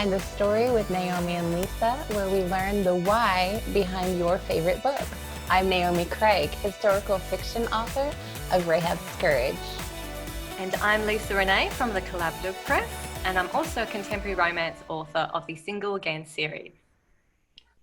Behind the Story with Naomi and Lisa, where we learn the why behind your favorite books. I'm Naomi Craig, historical fiction author of Rahab's Courage. And I'm Lisa Renee from the Collaborative Press, and I'm also a contemporary romance author of the Single Again series.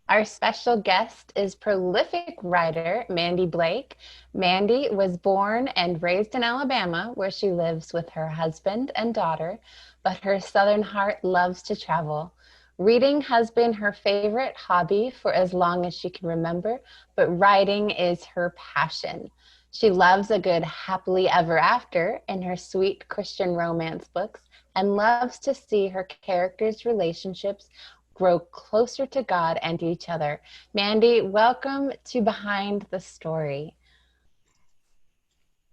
Our special guest is prolific writer Mandi Blake. Mandi was born and raised in Alabama, where she lives with her husband and daughter, but her Southern heart loves to travel. Reading has been her favorite hobby for as long as she can remember, but writing is her passion. She loves a good happily ever after in her sweet Christian romance books and loves to see her characters' relationships grow closer to God and each other. Mandi, welcome to Behind the Story.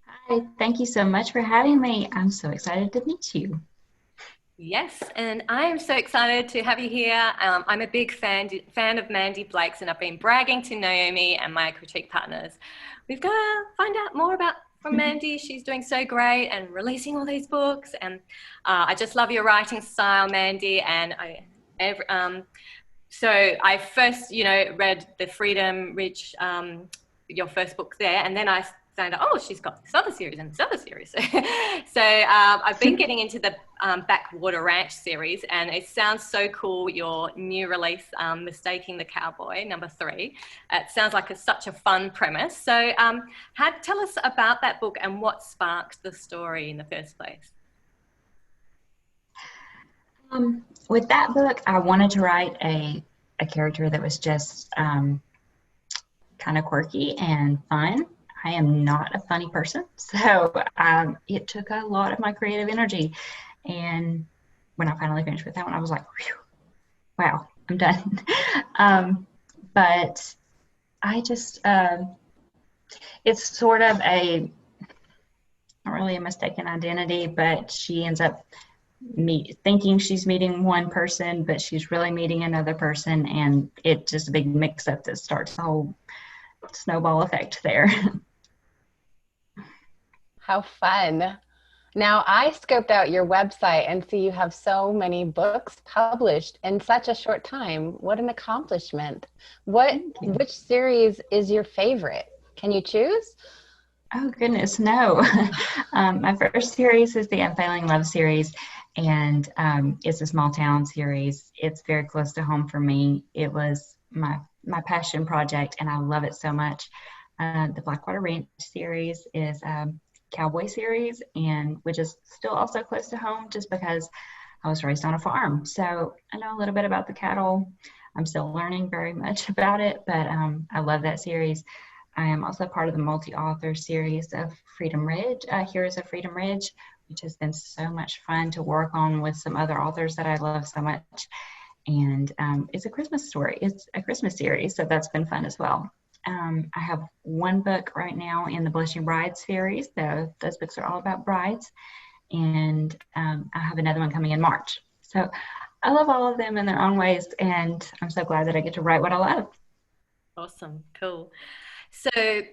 Hi, thank you so much for having me. I'm so excited to meet you. Yes, and I am so excited to have you here. I'm a big fan of Mandi Blake's, and I've been bragging to Naomi and my critique partners. We've got to find out more from Mandi. She's doing so great and releasing all these books, and I just love your writing style, Mandi. And so I first, read The Freedom Ridge, your first book there, and then I found out, oh, she's got this other series and this other series. So I've been getting into the Backwater Ranch series, and it sounds so cool, your new release, Mistaking the Cowboy, number 3. It sounds like it's such a fun premise. So tell us about that book and what sparked the story in the first place. With that book, I wanted to write a character that was just kind of quirky and fun. I am not a funny person, so it took a lot of my creative energy. And when I finally finished with that one, I was like, wow, I'm done. But I just, it's sort of not really a mistaken identity, but she ends up thinking she's meeting one person, but she's really meeting another person, and it's just a big mix-up that starts the whole snowball effect there. How fun. Now, I scoped out your website and see you have so many books published in such a short time. What an accomplishment. Which series is your favorite? Can you choose? Oh, goodness, no. My first series is the Unfailing Love series, and it's a small town series. It's very close to home for me. It was my passion project, and I love it so much. The Blackwater Ranch series is Cowboy series, and which is still also close to home just because I was raised on a farm. So I know a little bit about the cattle. I'm still learning very much about it, but I love that series. I am also part of the multi-author series of Freedom Ridge, Heroes of Freedom Ridge, which has been so much fun to work on with some other authors that I love so much. And it's a Christmas story. It's a Christmas series, so that's been fun as well. I have one book right now in the Blushing Bride series. Those books are all about brides. And I have another one coming in March. So I love all of them in their own ways, and I'm so glad that I get to write what I love. Awesome. Cool. So I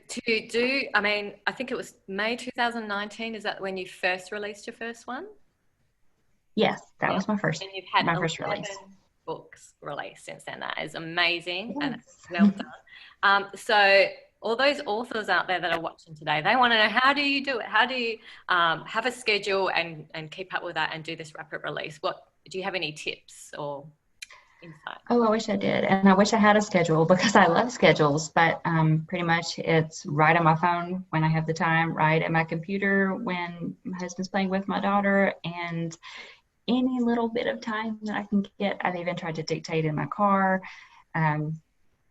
think it was May 2019. Is that when you first released your first one? Yes, that was my first. And you've had my first release. Books released since then. That is amazing. Yes. And well done. So all those authors out there that are watching today, they want to know, how do you do it? How do you have a schedule and keep up with that and do this rapid release? Do you have any tips or insight? Oh, I wish I did. And I wish I had a schedule because I love schedules, but pretty much it's right on my phone when I have the time, right at my computer when my husband's playing with my daughter, and any little bit of time that I can get. I've even tried to dictate in my car,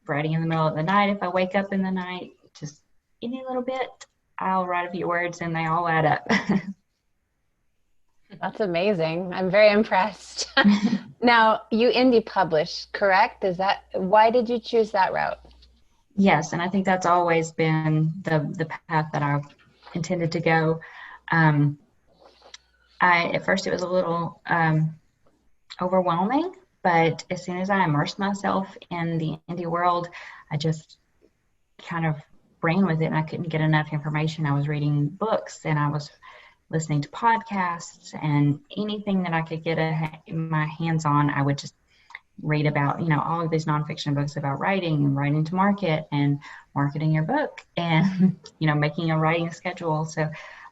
writing in the middle of the night. If I wake up in the night, just any little bit, I'll write a few words and they all add up. That's amazing. I'm very impressed. Now, you indie publish, correct? Why did you choose that route? Yes, and I think that's always been the path that I've intended to go. At first it was a little overwhelming, but as soon as I immersed myself in the indie world, I just kind of ran with it, and I couldn't get enough information. I was reading books, and I was listening to podcasts, and anything that I could get my hands on, I would just read about, all of these nonfiction books about writing and writing to market and marketing your book and, making a writing schedule. So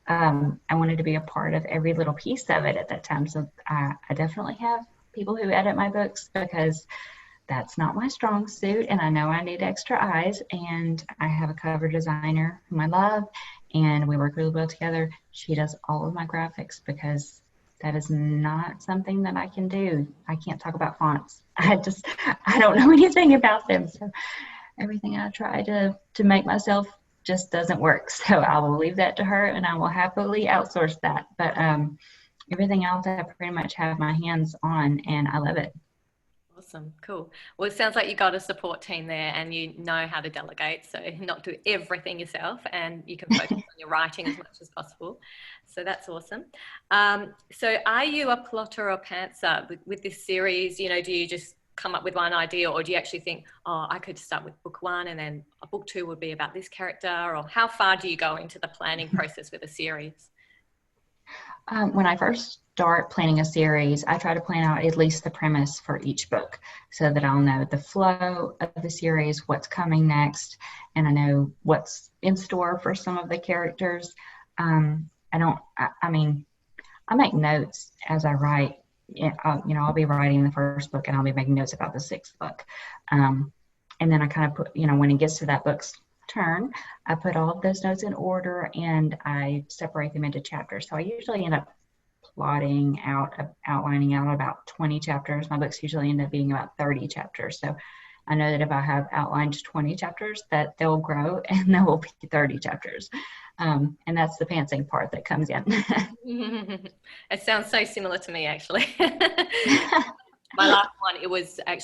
I wanted to be a part of every little piece of it at that time. So I definitely have people who edit my books because that's not my strong suit. And I know I need extra eyes. And I have a cover designer whom I love, and we work really well together. She does all of my graphics because that is not something that I can do. I can't talk about fonts. I don't know anything about them. So everything I try to make myself just doesn't work. So I will leave that to her, and I will happily outsource that. But everything else I pretty much have my hands on, and I love it. Awesome. Cool. Well, it sounds like you got a support team there and you know how to delegate, so not do everything yourself, and you can focus on your writing as much as possible. So that's awesome. So are you a plotter or pantser with this series? Do you just come up with one idea, or do you actually think, oh, I could start with book one and then a book two would be about this character? Or how far do you go into the planning process with a series? When I first start planning a series, I try to plan out at least the premise for each book so that I'll know the flow of the series, what's coming next, and I know what's in store for some of the characters. I make notes as I write. I'll be writing the first book and I'll be making notes about the sixth book. And then I kind of put, when it gets to that book's turn, I put all of those notes in order and I separate them into chapters. So I usually end up outlining out about 20 chapters. My books usually end up being about 30 chapters. So I know that if I have outlined 20 chapters, that they'll grow and there will be 30 chapters. And that's the pantsing part that comes in. It sounds so similar to me, actually. My last one, it was a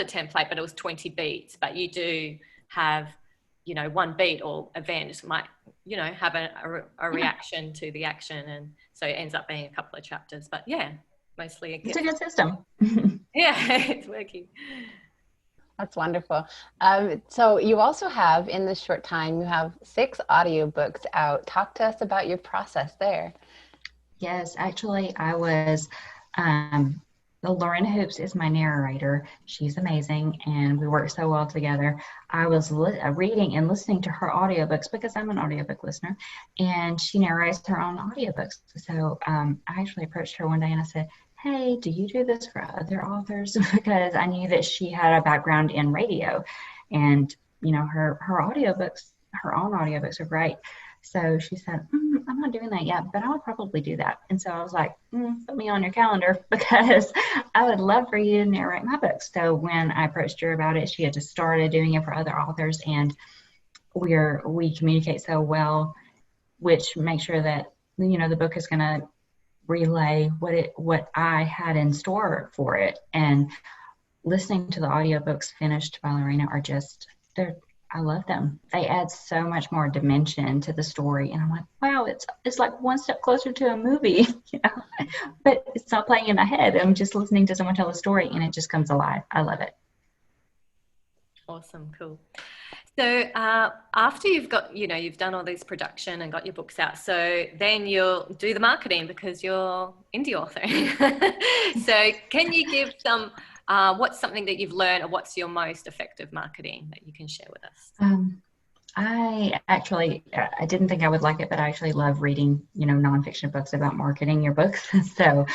template, but it was 20 beats. But you do have, one beat or event might, have a reaction to the action. And so it ends up being a couple of chapters. But yeah, mostly it's a good system. Yeah, it's working. That's wonderful. So you also have, in this short time, you have 6 audiobooks out. Talk to us about your process there. Yes, actually, I was, Lauren Hoops is my narrator. She's amazing, and we work so well together. I was reading and listening to her audiobooks because I'm an audiobook listener, and she narrates her own audiobooks. So I actually approached her one day and I said, hey, do you do this for other authors? Because I knew that she had a background in radio, and her audiobooks, her own audiobooks are great. So she said, I'm not doing that yet, but I would probably do that. And so I was like, put me on your calendar because I would love for you to narrate my books. So when I approached her about it, she had just started doing it for other authors, and we communicate so well, which makes sure that the book is going to relay what I had in store for it. And listening to the audiobooks finished by Lorena are I love them. They add so much more dimension to the story, and I'm like, wow, it's like one step closer to a movie, but it's not playing in my head. I'm just listening to someone tell a story and it just comes alive. I love it. Awesome. Cool. So after you've got, you've done all this production and got your books out, so then you'll do the marketing because you're indie author. So can you give some, what's something that you've learned, or what's your most effective marketing that you can share with us? I didn't think I would like it, but I actually love reading, nonfiction books about marketing your books. So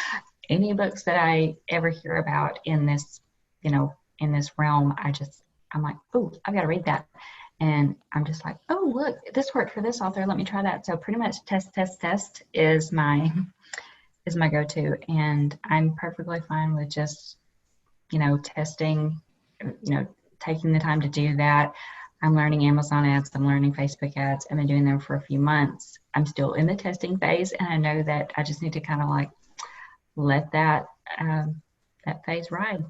any books that I ever hear about in this, in this realm, I'm like, oh, I've got to read that. And I'm just like, oh, look, this worked for this author. Let me try that. So pretty much test is my go-to. And I'm perfectly fine with just, testing, taking the time to do that. I'm learning Amazon ads. I'm learning Facebook ads. I've been doing them for a few months. I'm still in the testing phase. And I know that I just need to kind of like let that phase ride.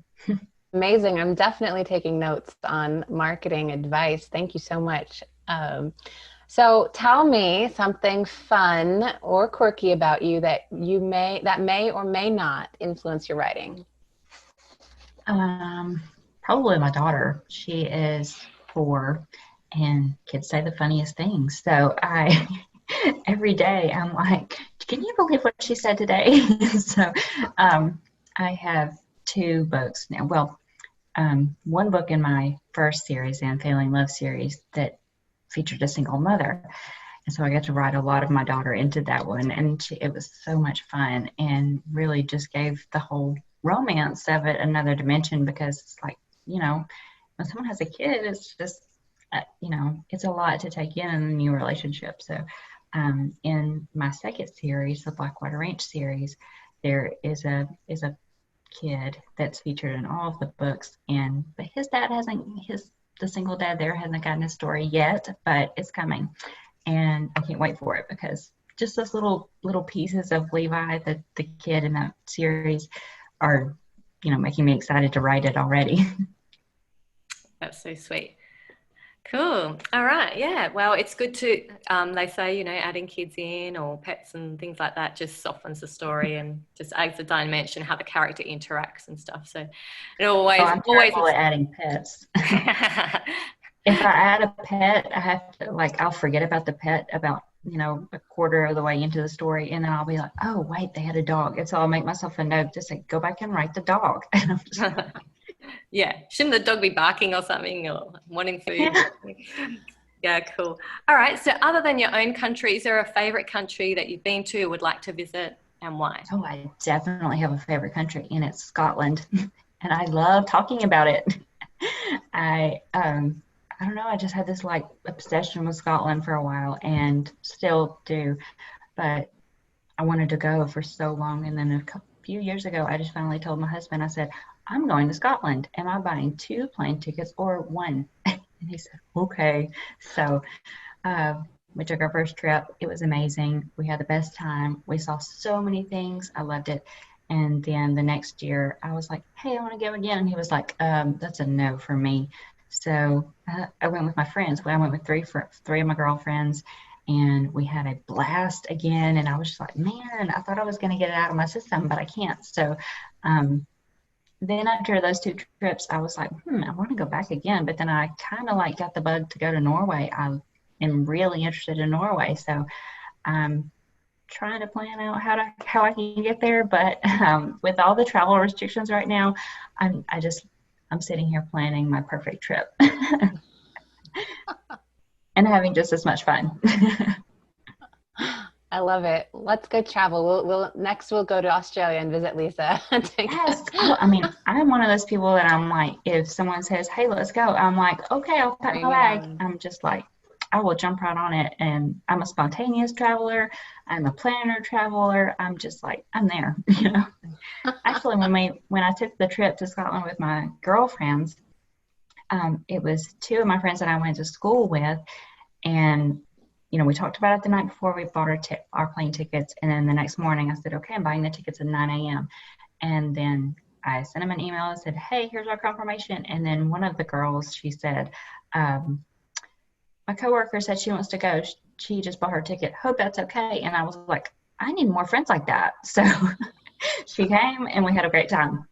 Amazing. I'm definitely taking notes on marketing advice. Thank you so much. So tell me something fun or quirky about you that may or may not influence your writing. Probably my daughter. She is 4, and kids say the funniest things. So every day I'm like can you believe what she said today? So I have 2 books now. Well, one book in my first series, the Unfailing Love series, that featured a single mother. And so I got to write a lot of my daughter into that one. And it was so much fun and really just gave the whole romance of it another dimension, because it's like, when someone has a kid, it's just, it's a lot to take in a new relationship. So in my second series, the Blackwater Ranch series, there is a kid that's featured in all of the books, but his dad the single dad there hasn't gotten a story yet, but it's coming, and I can't wait for it, because just those little pieces of Levi, the kid in that series, are making me excited to write it already. That's so sweet. Cool. All right. Yeah. Well, it's good to, they say, adding kids in or pets and things like that just softens the story and just adds a dimension, how the character interacts and stuff. So it always, I'm terrible at adding pets. If I add a pet, I have to, I'll forget about the pet about, a quarter of the way into the story. And then I'll be like, oh, wait, they had a dog. And so I'll make myself a note to say, go back and write the dog. And I'm just yeah. Shouldn't the dog be barking or something, or wanting food? Yeah, cool. All right. So other than your own country, is there a favorite country that you've been to, would like to visit, and why? Oh, I definitely have a favorite country, and it's Scotland. And I love talking about it. I don't know, I just had this obsession with Scotland for a while, and still do. But I wanted to go for so long. And then a few years ago, I just finally told my husband, I said, I'm going to Scotland. Am I buying 2 plane tickets or 1? And he said, okay. So we took our first trip. It was amazing. We had the best time. We saw so many things. I loved it. And then the next year, I was like, hey, I want to go again. And he was like, that's a no for me. So I went with my friends. I went with 3 of my girlfriends, and we had a blast again. And I was just like, man, I thought I was going to get it out of my system, but I can't. So then after those 2 trips, I was like, I want to go back again. But then I kind of got the bug to go to Norway. I am really interested in Norway. So I'm trying to plan out how I can get there. But with all the travel restrictions right now, I'm sitting here planning my perfect trip and having just as much fun. I love it. Let's go travel. Next we'll go to Australia and visit Lisa. Yes. I'm one of those people that I'm like, if someone says, hey, let's go, I'm like, okay, I'll pack my bag. I'm just like, I will jump right on it. And I'm a spontaneous traveler. I'm a planner traveler. I'm just like, I'm there. Actually, when I took the trip to Scotland with my girlfriends, it was 2 of my friends that I went to school with, and we talked about it the night before. We bought our plane tickets, and then the next morning I said, okay, I'm buying the tickets at 9 a.m. And then I sent them an email and said, hey, here's our confirmation. And then one of the girls, she said, my coworker said she wants to go. She just bought her ticket. Hope that's okay. And I was like, I need more friends like that. So she came, and we had a great time.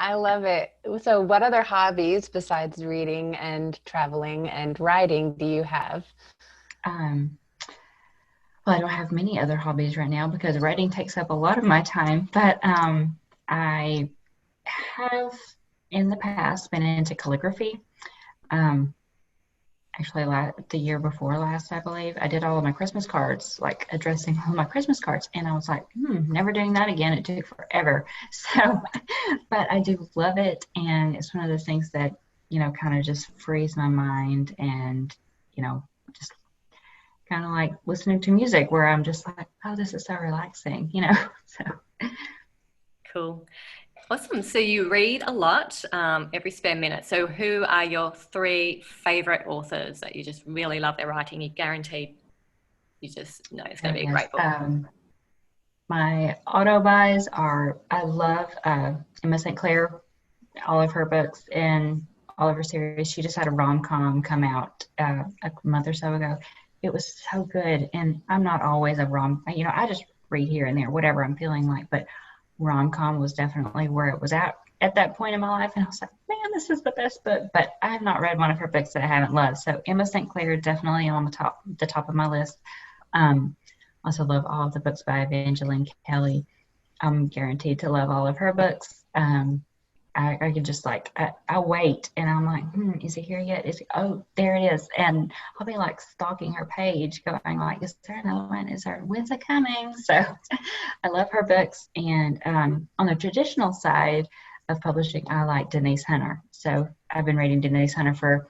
I love it. So what other hobbies besides reading and traveling and writing do you have? Well, I don't have many other hobbies right now because writing takes up a lot of my time, but I have in the past been into calligraphy. Actually, the year before last, I believe, I did all of my Christmas cards, addressing all my Christmas cards. And I was like, never doing that again. It took forever. So, but I do love it. And it's one of those things that, kind of just frees my mind, and, just kind of like listening to music where I'm just like, oh, this is so relaxing, so. Cool. Awesome. So you read a lot every spare minute. So who are your 3 favorite authors that you just really love their writing? You guaranteed you just know it's going to be a great book. My auto buys are, I love Emma St. Clair, all of her books and all of her series. She just had a rom-com come out a month or so ago. It was so good. And I'm not always I just read here and there, whatever I'm feeling like, but rom-com was definitely where it was at that point in my life. And I was like, man, this is the best book. But I have not read one of her books that I haven't loved. So Emma St. Clair definitely on the top of my list. Also love all of the books by Evangeline Kelly. I'm guaranteed to love all of her books. I can just like, I wait and I'm like, is it here yet? Oh, there it is. And I'll be like stalking her page going like, is there another one? When's it coming? So I love her books. And on the traditional side of publishing, I like Denise Hunter. So I've been reading Denise Hunter for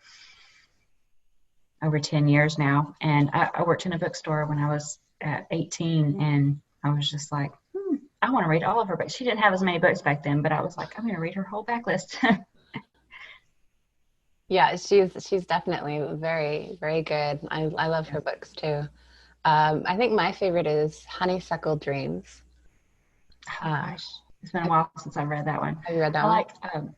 over 10 years now. And I worked in a bookstore when I was 18, and I was just like, I want to read all of her books. She didn't have as many books back then, but I was like, I'm going to read her whole backlist. Yeah, she's definitely very, very good. I love her books too. I think my favorite is Honeysuckle Dreams. Oh gosh, it's been a while since I've read that one. Have you read that I one? like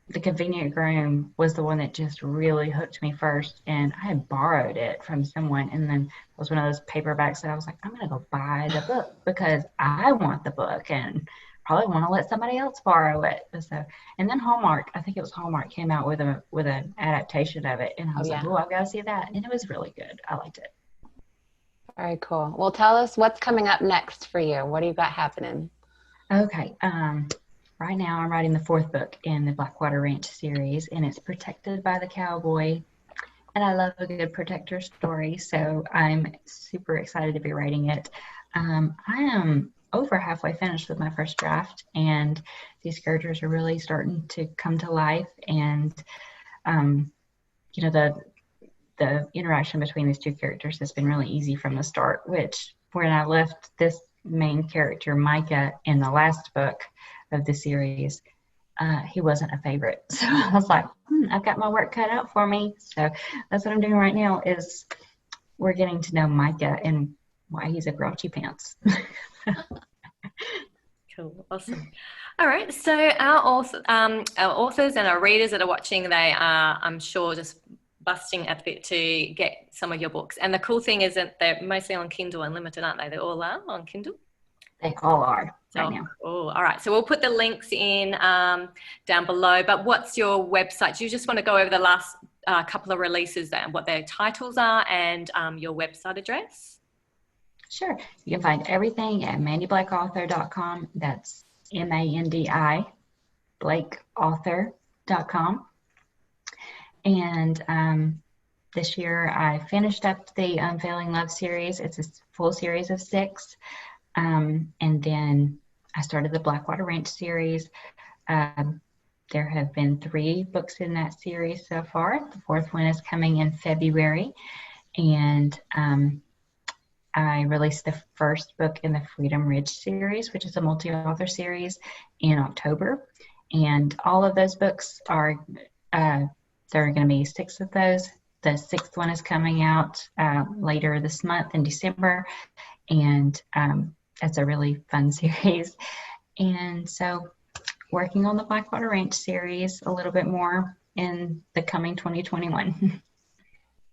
The Convenient Groom was the one that just really hooked me first, and I had borrowed it from someone, and then it was one of those paperbacks that I was like, I'm gonna go buy the book because I want the book and probably want to let somebody else borrow it. So, and then Hallmark, I think it was Hallmark, came out with an adaptation of it, and I was like, Yeah. oh, I've got to see that, and it was really good. I liked it. Very cool. Well, tell us what's coming up next for you. What do you got happening? Okay. Right now I'm writing the fourth book in the Blackwater Ranch series, and it's Protected by the Cowboy. And I love a good protector story, so I'm super excited to be writing it. I am over halfway finished with my first draft, and these characters are really starting to come to life. And the interaction between these two characters has been really easy from the start. Which when I left this main character Micah in the last book of the series, he wasn't a favorite. So I was like, I've got my work cut out for me. So that's what I'm doing right now is we're getting to know Micah and why he's a grouchy pants. Cool, awesome. All right, so our authors and our readers that are watching, they are, I'm sure, just busting at the bit to get some of your books. And the cool thing is that they're mostly on Kindle Unlimited, aren't they? They all are on Kindle. They all are right now. Oh, all right. So we'll put the links in down below. But what's your website? Do you just want to go over the last couple of releases and what their titles are and your website address? Sure. You can find everything at mandiblakeauthor.com. That's MANDI blakeauthor.com. And this year I finished up the Unfailing Love series. It's a full series of 6. And then I started the Blackwater Ranch series. There have been 3 books in that series so far. The 4th one is coming in February. And I released the first book in the Freedom Ridge series, which is a multi-author series, in October. And all of those books are, there are going to be 6 of those. The 6th one is coming out later this month in December. And it's a really fun series. And so working on the Blackwater Ranch series a little bit more in the coming 2021.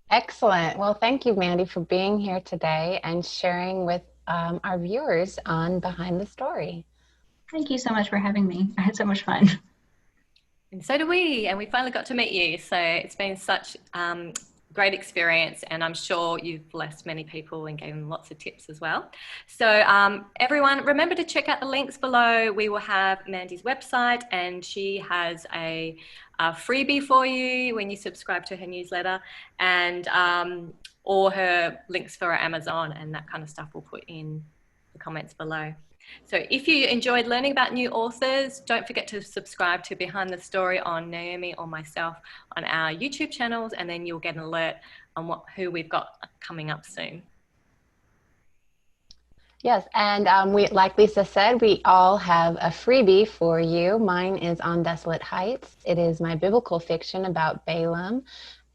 Excellent. Well, thank you, Mandi, for being here today and sharing with our viewers on Behind the Story. Thank you so much for having me. I had so much fun. And so do we. And we finally got to meet you. So it's been such great experience, and I'm sure you've blessed many people and gave them lots of tips as well. So everyone, remember to check out the links below. We will have Mandi's website, and she has a freebie for you when you subscribe to her newsletter, and all her links for her Amazon and that kind of stuff we'll put in the comments below. So if you enjoyed learning about new authors, don't forget to subscribe to Behind the Story on Naomi or myself on our YouTube channels, and then you'll get an alert on who we've got coming up soon. Yes, and like Lisa said, we all have a freebie for you. Mine is on Desolate Heights. It is my biblical fiction about Balaam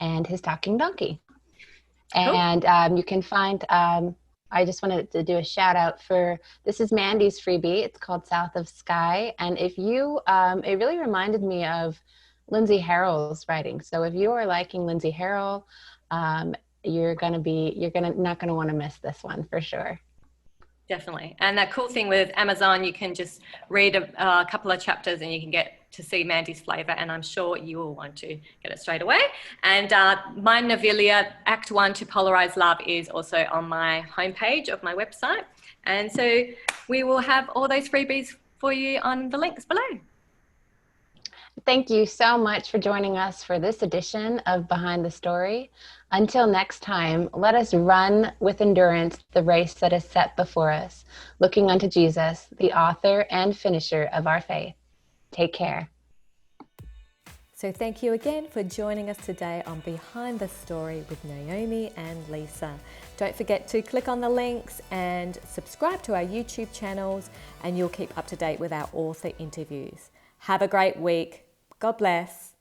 and his talking donkey. Cool. And you can find... I just wanted to do a shout out for, this is Mandi's freebie. It's called South of Sky. And if you, it really reminded me of Lindsay Harrell's writing. So if you are liking Lindsay Harrell, you're not going to want to miss this one for sure. Definitely. And that cool thing with Amazon, you can just read a couple of chapters and you can get to see Mandi's flavor. And I'm sure you will want to get it straight away. And my novella, Act 1 to Polarize Love, is also on my homepage of my website. And so we will have all those freebies for you on the links below. Thank you so much for joining us for this edition of Behind the Story. Until next time, let us run with endurance the race that is set before us, looking unto Jesus, the author and finisher of our faith. Take care. So thank you again for joining us today on Behind the Story with Naomi and Lisa. Don't forget to click on the links and subscribe to our YouTube channels, and you'll keep up to date with our author interviews. Have a great week. God bless.